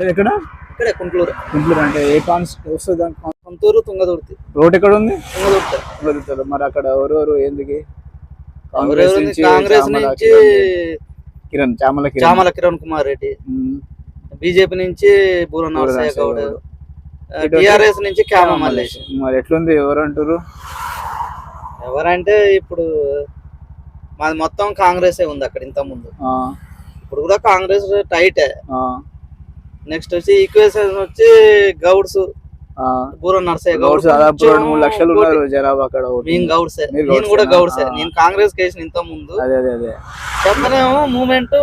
ఎక్కడ? ఇక్కడే కుంట్లూరు. గుంటూరు అంటే ఏ కాన్స్టిట్యూట్ వస్తుంది దాని సొంతూరు తుంగదుర్తి. రోడ్ ఎక్కడ ఉంది? తుంగదుర్తి. తుంగతుర్తిలో. మరి అక్కడ ఎవరెవరు ఎందుకు? కాంగ్రెస్ నుంచి చామల కిరణ్ కుమార్ రెడ్డి, బీజేపీ నుంచి బూర నరసయ్య గౌడ్, టిఆర్ఎస్ నుంచి క్యామ మల్లేష్. మరి ఎట్లుంది? ఎవరు అంటారు? ఎవరంటే ఇప్పుడు మాది మొత్తం కాంగ్రెస్ ఉంది అక్కడ ఇంత ముందు. ఇప్పుడు కూడా కాంగ్రెస్ టైటే. నెక్స్ట్ వచ్చి ఈక్వేషన్ వచ్చి గౌడ్స్, బూర నరసయ్య గౌడ్. 2-3 లక్షలు ఉన్నారు జనాభా అక్కడ. నేను గౌడ్సే, నేను కూడా గౌడ్సే. నేను కాంగ్రెస్ కేసిన ఇంత ముందు. చెప్పలేము, మూమెంట్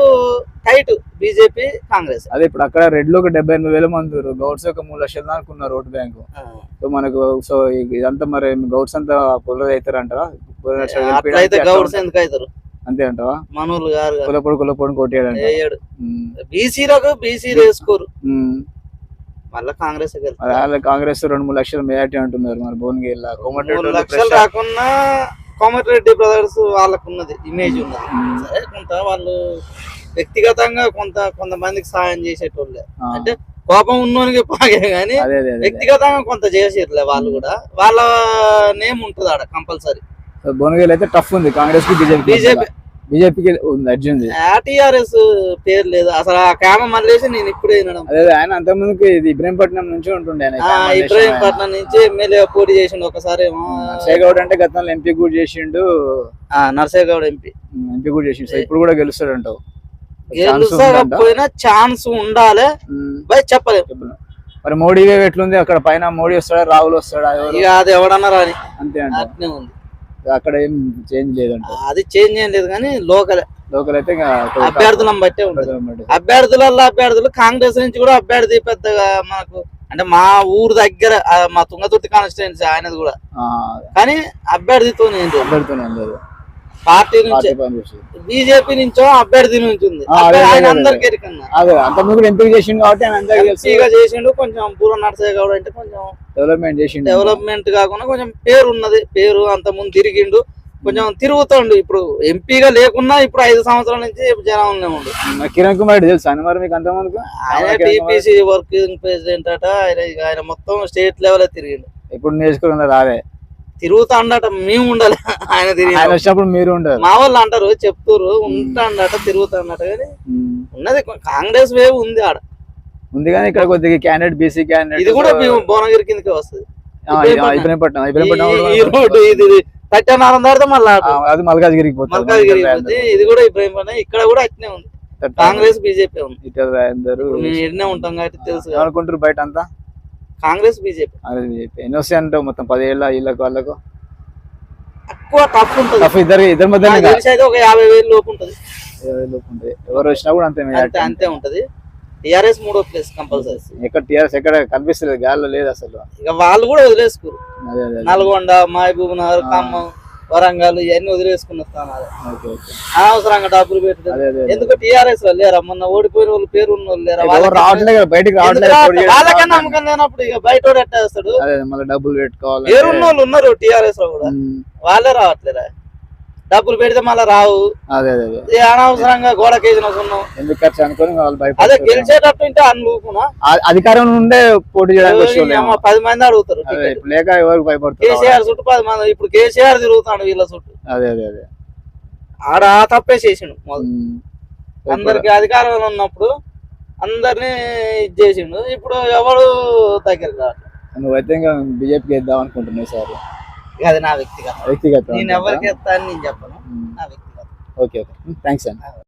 టైట్ బీజేపీ కాంగ్రెస్. అదే ఇప్పుడు అక్కడ రెడ్ లో 78,000 మంది ఉన్నారు, గౌడ్స్ ఒక 3 లక్షలు దాకా ఉన్నారు ఓటు బ్యాంకు. సో మనకు సో ఇదంతా మరి గౌడ్స్ అంతా పొలరైతే అవుతారంటారా? అట్లయితే గౌడ్స్ ఎందుకు అవుతారు? అంతే అంటావా? మనోళ్ళు గారు కులపొడి కొట్టేయడు. బీసీలకు బీసీలు వేసుకోరు, మళ్ళీ కాంగ్రెస్ కాంగ్రెస్ 2-3 లక్షల మెజార్టీ అంటున్నారు. మరి భువనగిరిలో 3 లక్షలు రాకున్నా కోమటిరెడ్డి బ్రదర్స్ వాళ్ళకు ఉన్నది, ఇమేజ్ ఉన్నది. సరే, కొంత వాళ్ళు వ్యక్తిగతంగా కొంతమందికి సాయం చేసేటోళ్ళే. అంటే కోపం ఉన్నోనికి పాగే గానీ వ్యక్తిగతంగా కొంత చేసేట్లే. వాళ్ళు కూడా వాళ్ళ నేమ్ ఉంటది ఆడ కంపల్సరీ. భువనగిరి అయితే టఫ్ ఉంది కాంగ్రెస్ కి, బీజేపీకి ఉంది అర్జున్. టిఆర్ఎస్ పేరు లేదు అసలు. ఆ క్యామ మల్లేసి నేను ఇప్పుడే వినడం. అదే ఆయన అంత ముందుకి ఇబ్రహీంపట్నం నుంచి ఉంటుండే. ఇబ్రహీంపట్నం నుంచి ఎమ్మెల్యే పోటీ చేసిండు ఒకసారి. నర్సయ్య గౌడ్ అంటే గతంలో ఎంపీ కూడా చేసిండు. నర్సయ్య గౌడ్ ఎంపీ కూడా చేసిండు. సో ఇప్పుడు కూడా గెలుస్తాడు అంటావు? గెలుస్తాకపోయినా ఛాన్స్ ఉండాలి, చెప్పలేదు. మరి మోడీ ఎట్లుంది అక్కడ పైన? మోడీ వస్తాడా, రాహుల్ వస్తాడా? ఇక అది ఎవడన్నా రాని అంతే అంటే అట్నే ఉంది. అక్కడ ఏం చేంజ్ లేదంట. అది చేంజ్ ఏం లేదు కానీ లోకల్ అయితే అభ్యర్థులను బట్టే ఉంటుంది. అభ్యర్థులు కాంగ్రెస్ నుంచి కూడా అభ్యర్థి పెద్దగా మనకు అంటే మా ఊరు దగ్గర మా తుంగతుర్తి కాన్స్టిట్యుయెన్సీ ఆయనది కూడా. కానీ అభ్యర్థితో పార్టీ నుంచి బీజేపీ నుంచో అభ్యర్థి నుంచి ఉంది. ఆయన అందరికి చేసిండు. కొంచెం బూర నరసయ్య గౌడ్ అంటే కొంచెం డెవలప్మెంట్ కాకుండా కొంచెం పేరు ఉన్నది. పేరు అంత ముందు తిరిగిండు, కొంచెం తిరుగుతుండు. ఇప్పుడు ఎంపీగా లేకున్నా ఇప్పుడు 5 సంవత్సరాల నుంచి జనంలోనే ఉండు. కిరణ్ కుమార్ రెడ్డి తెలుసా మీకు అంతమంది? ఆయన టీపీసీ వర్కింగ్ ప్రెసిడెంట్ అట. ఆయన మొత్తం స్టేట్ లెవెల్ తిరిగిండు. ఇప్పుడు నేర్చుకున్న రాలే, తిరుగుతా అండట. మేము ఉండాలి, ఆయన తిరిగినప్పుడు మీరు ఉండాలి. మా వాళ్ళు అంటారు, చెప్తారు ఉంటాడట, తిరుగుతా అన్నట. కానీ ఉన్నది కాంగ్రెస్ వేవ్ ఉంది ఆడ ఉంది. కానీ ఇక్కడ కొద్దిగా క్యాండిడేట్ బీసీ క్యాండిడేట్. ఇది కూడా భువనగిరి కిందకే వస్తుంది. ఇబ్రహీంపట్నం ఈ రోడ్డు ఇది తట్టనారం దాడితే మళ్ళీ అది మల్కాజ్గిరికి పోతుంది. ఇది కూడా ఇబ్రహీంపట్నం. ఇక్కడ కూడా అట్నే ఉంది. కాంగ్రెస్ బీజేపీ ఉంది. మేము ఎన్నే ఉంటాం కాబట్టి తెలుసు అనుకుంటారు బయట అంతా. కాంగ్రెస్ బీజేపీ ఎన్ని వస్తాయి అంటావు మొత్తం 10 ఏళ్ళ వీళ్ళకి వాళ్ళకు? ఎక్కువ టఫ్ ఉంటుంది. ఇద్దరి మధ్య ఒక 50,000 లోపు ఉంటుంది. ఎవరు వచ్చినా కూడా అంతే ఉంటది. టిఆర్ఎస్ 3వ ప్లేస్ కంపల్సరీ. ఎక్కడ టిఆర్ఎస్ ఎక్కడ కనిపిస్తుంది? గాల్లో లేదు అసలు. ఇక వాళ్ళు కూడా వదిలేసుకోరు. నల్గొండ, మహబూబ్ నగర్, ఖమ్మం, వరంగల్ ఇవన్నీ వదిలేసుకున్న స్థానాలు. అనవసరంగా డబ్బులు పెట్టడం ఎందుకు? టిఆర్ఎస్ లో లేరా మొన్న ఓడిపోయిన వాళ్ళు, పేరు ఉన్న వాళ్ళు లేరా? వాళ్ళకన్నా నమ్మకం లేనప్పుడు ఇక బయట ఎట్టేస్తాడు. డబ్బులు పెట్టుకోవాలి. పేరున్న వాళ్ళు ఉన్నారు టిఆర్ఎస్ లో కూడా, వాళ్ళే రావట్లేరా? డబ్బులు పెడితే మళ్ళీ రావు. అనవసరంగా గోడ కేజీన ఎందుకు ఖర్చు అనుకుని అదే గెలిచేటట్టు ఉంటే అనుకున్నా అధికారం నుండే పోటీ చేయడానికి 10 మంది అడుగుతారు లేక ఎవరికి భయపడుతుంది. కేసీఆర్ చుట్టూ 10 మంది. ఇప్పుడు కేసీఆర్ తిరుగుతాడు వీళ్ళ చుట్టూ. ఆడ తప్పే చేసిండు. అందరికి అధికారంలో ఉన్నప్పుడు అందరినీ ఇది చేసిండు. ఇప్పుడు ఎవరు దగ్గర రావట్లేదు. నువ్వైతే ఇంకా బీజేపీకి వేద్దాం అనుకుంటున్నావు సార్? అది నా వ్యక్తిగత. వ్యక్తిగత నేను ఎవరికి ఎత్తా అని నేను చెప్పను, నా వ్యక్తిగత. ఓకే థ్యాంక్స్ అండి.